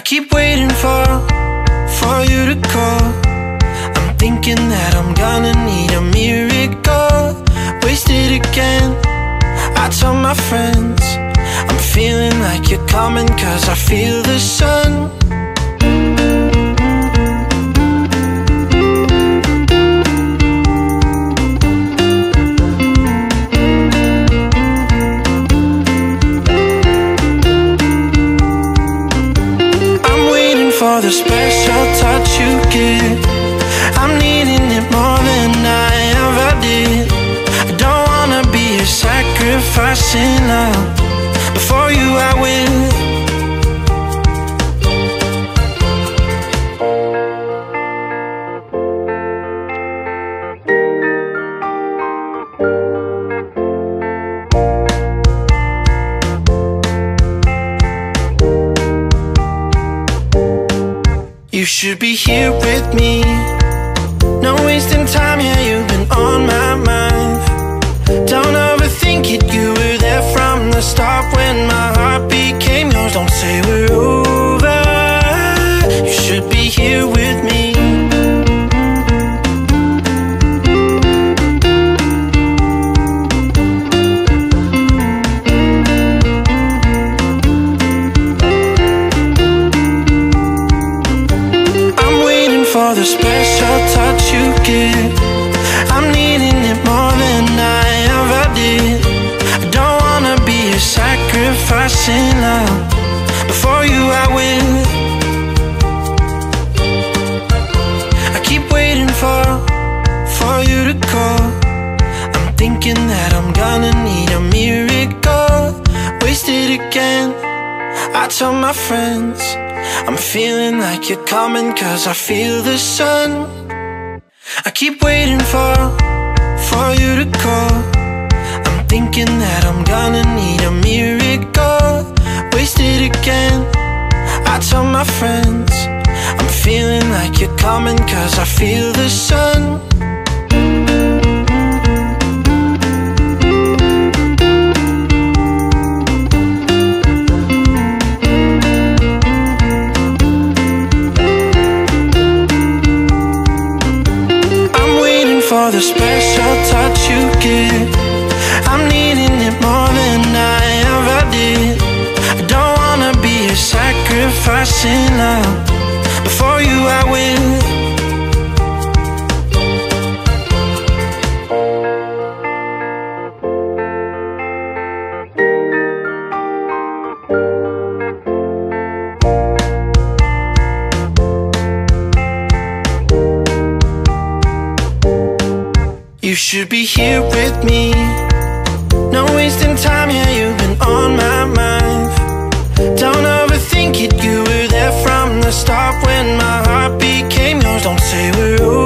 keep waiting for you to call. I'm thinking that I'm gonna need a miracle. Wasted again, I tell my friends I'm feeling like you're coming, 'cause I feel the sun. For the special touch you give, I'm needing it more than I ever did. I don't wanna be a sacrificing love. Before you I will. You should be here with me. No wasting time, yeah, you've been on my mind. Don't overthink it, you were there from the start. When my heart became yours, don't say we're over. You should be here with me. For the special touch you give, I'm needing it more than I ever did. I don't wanna be a sacrificing love. Before you I will. I keep waiting for you to call. I'm thinking that I'm gonna need a miracle. Wasted again, I tell my friends I'm feeling like you're coming, 'cause I feel the sun. I keep waiting for you to call. I'm thinking that I'm gonna need a miracle. Wasted again, I tell my friends I'm feeling like you're coming, 'cause I feel the sun. For the special touch you give, I'm needing it more than I ever did. I don't wanna be a sacrificing love. Before you I will. You should be here with me. No wasting time, yeah, you've been on my mind. Don't overthink it, you were there from the start. When my heart became yours, don't say we're over.